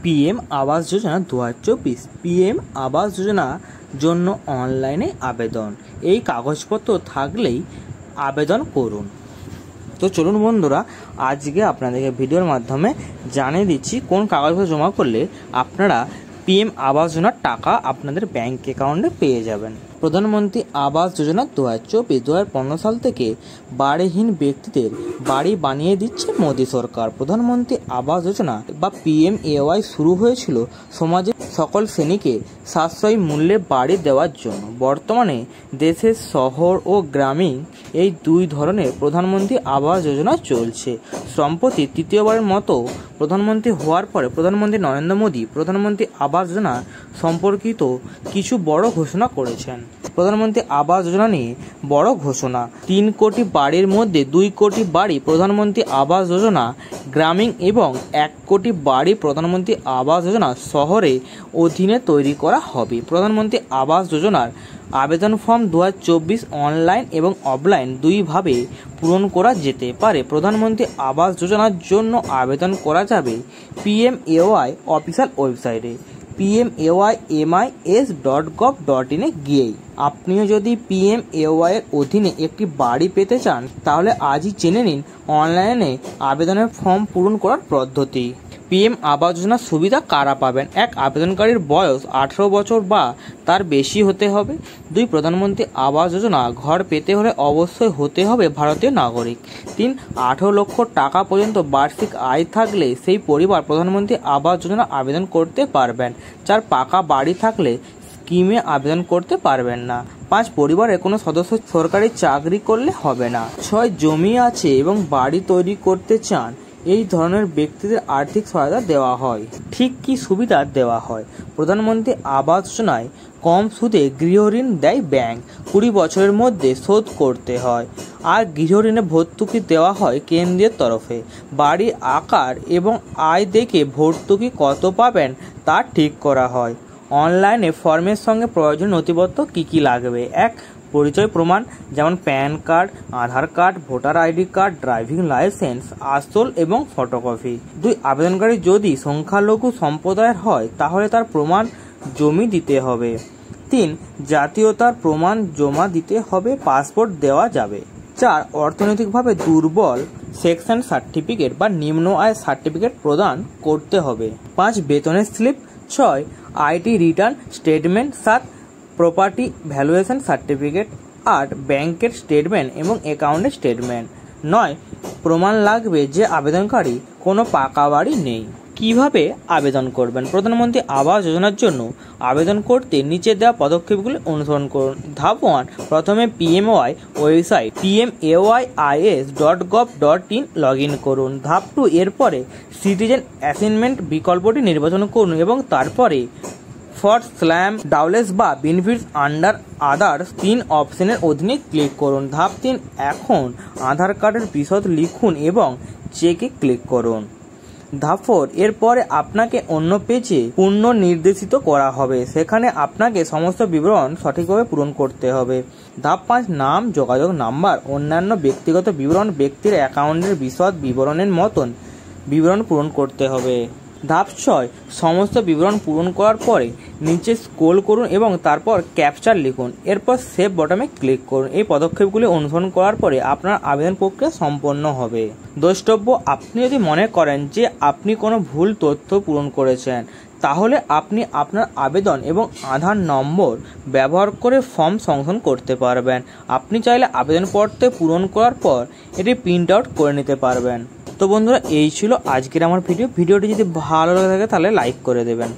PM Awas Yojana 2024 PM আবাস যোজনার জন্য অনলাইনে আবেদন। এই কাগজপত্র থাকলেই আবেদন করুন। তো চলুন বন্ধুরা, আজকে আপনাদেরকে ভিডিওর মাধ্যমে জানিয়ে দিচ্ছি কোন কাগজপত্র জমা করলে আপনারা পিএম আবাস যোজনার টাকা আপনাদের ব্যাংক অ্যাকাউন্টে পেয়ে যাবেন। প্রধানমন্ত্রী আবাস যোজনা 2024-2015 সাল থেকে বাড়িহীন ব্যক্তিদের বাড়ি বানিয়ে দিচ্ছে মোদী সরকার। প্রধানমন্ত্রী আবাস যোজনা বা PMAY শুরু হয়েছিল সমাজের সকল শ্রেণীকে সাশ্রয়ী মূল্যে বাড়ি দেওয়ার জন্য। বর্তমানে দেশের শহর ও গ্রামীণ এই দুই ধরনের প্রধানমন্ত্রী আবাস যোজনা চলছে। সম্প্রতি তৃতীয়বারের মতো প্রধানমন্ত্রী হওয়ার পরে প্রধানমন্ত্রী নরেন্দ্র মোদী প্রধানমন্ত্রী আবাস যোজনা সম্পর্কিত কিছু বড় ঘোষণা করেছেন। প্রধানমন্ত্রী আবাস যোজনা নিয়ে বড় ঘোষণা, 3 কোটি বাড়ির মধ্যে 2 কোটি বাড়ি প্রধানমন্ত্রী আবাস যোজনা গ্রামীণ এবং 1 কোটি বাড়ি প্রধানমন্ত্রী আবাস যোজনা শহরে অধীনে তৈরি করা হবে। প্রধানমন্ত্রী আবাস যোজনার আবেদন ফর্ম 2024 অনলাইন এবং অফলাইন দুইভাবে পূরণ করা যেতে পারে। প্রধানমন্ত্রী আবাস যোজনার জন্য আবেদন করা যাবে PMAY অফিসিয়াল ওয়েবসাইটে pmaymis.gov.in গিয়েই। আপনিও যদি PMAY এর অধীনে একটি বাড়ি পেতে চান তাহলে আজই জেনে নিন অনলাইনে আবেদনের ফর্ম পূরণ করার পদ্ধতি। পিএম আবাস যোজনার সুবিধা কারা পাবেন? 1. আবেদনকারীর বয়স 18 বছর বা তার বেশি হতে হবে। 2. প্রধানমন্ত্রী আবাস যোজনা ঘর পেতে হলে অবশ্যই হতে হবে ভারতীয় নাগরিক। 3. 18 লক্ষ টাকা পর্যন্ত বার্ষিক আয় থাকলে সেই পরিবার প্রধানমন্ত্রী আবাস যোজনা আবেদন করতে পারবেন। 4. পাকা বাড়ি থাকলে স্কিমে আবেদন করতে পারবেন না। 5. পরিবারের কোনো সদস্য সরকারি চাকরি করলে হবে না। 6. জমি আছে এবং বাড়ি তৈরি করতে চান, এই ধরনের ব্যক্তিদের আর্থিক সহায়তা দেওয়া হয়। ঠিক কি সুবিধা দেওয়া হয়? প্রধানমন্ত্রী আবাস যোজনায় কম সুদে গৃহঋণ দেয় ব্যাংক, 20 বছরের মধ্যে শোধ করতে হয়। আর গৃহঋণে ভর্তুকি দেওয়া হয় কেন্দ্রের তরফে। বাড়ির আকার এবং আয় দেখে ভর্তুকি কত পাবেন তা ঠিক করা হয়। অনলাইনে ফর্মের সঙ্গে প্রয়োজনীয় নথিপত্র কী লাগবে? 1. পরিচয় প্রমাণ যেমন pan card, Aadhaar card, voter ID card, driving licence, আসল এবং ফটোকপি। 2. আবেদনকারী যদি সংখ্যালঘু সম্প্রদায়ের হয় তাহলে তার প্রমাণ জমি দিতে হবে। 3. জাতীয়তার প্রমাণ জমা দিতে হবে, পাসপোর্ট দেওয়া যাবে। 4. অর্থনৈতিকভাবে দুর্বল সেকশন সার্টিফিকেট বা নিম্ন আয় সার্টিফিকেট প্রদান করতে হবে। 5. বেতনের slip. 6. IT return statement. 7. Property valuation certificate. 8. ব্যাংকের স্টেটমেন্ট এবং অ্যাকাউন্টের স্টেটমেন্ট। 9. প্রমাণ লাগবে যে আবেদনকারী কোনো পাকা বাড়ি নেই। কিভাবে আবেদন করবেন? প্রধানমন্ত্রী আবাস যোজনার জন্য আবেদন করতে নিচে দেওয়া পদক্ষেপগুলি অনুসরণ করুন। ধাপ 1. প্রথমে PMAY website pmays.gov.in log in করুন। ধাপ 2. এরপরে সিটিজেন অ্যাসাইনমেন্ট বিকল্পটি নির্বাচন করুন এবং তারপরে ডাউলেস বা বেনিফিটস আন্ডার আদার্স 3 অপশনের অধীনে ক্লিক করুন। ধাপ 3. এখন আধার কার্ডের বিশদ লিখুন এবং চেকে ক্লিক করুন। ধাপ 4. এরপরে আপনাকে অন্য পেজে পুনর্নির্দেশিত করা হবে, সেখানে আপনাকে সমস্ত বিবরণ সঠিকভাবে পূরণ করতে হবে। ধাপ 5. নাম, যোগাযোগ নাম্বার, অন্যান্য ব্যক্তিগত বিবরণ, ব্যক্তির অ্যাকাউন্টের বিশদ বিবরণের মতন বিবরণ পূরণ করতে হবে। ধাপ 6. সমস্ত বিবরণ পূরণ করার পরে নিচে স্ক্রল করুন এবং তারপর ক্যাপচার লিখুন। এরপর সেভ বটনে ক্লিক করুন। এই পদক্ষেপগুলি অনুসরণ করার পরে আপনার আবেদন প্রক্রিয়া সম্পন্ন হবে। দ্রষ্টব্য: আপনি যদি মনে করেন যে আপনি কোনো ভুল তথ্য পূরণ করেছেন তাহলে আপনি আপনার আবেদন এবং আধার নম্বর ব্যবহার করে ফর্ম সংশোধন করতে পারবেন। আপনি চাইলে আবেদনপত্র পূরণ করার পর এটি প্রিন্ট আউট করে নিতে পারবেন। তো বন্ধুরা, এই ছিল আজকের আমার ভিডিওটি যদি ভালো লাগে থাকে তাহলে লাইক করে দেবেন।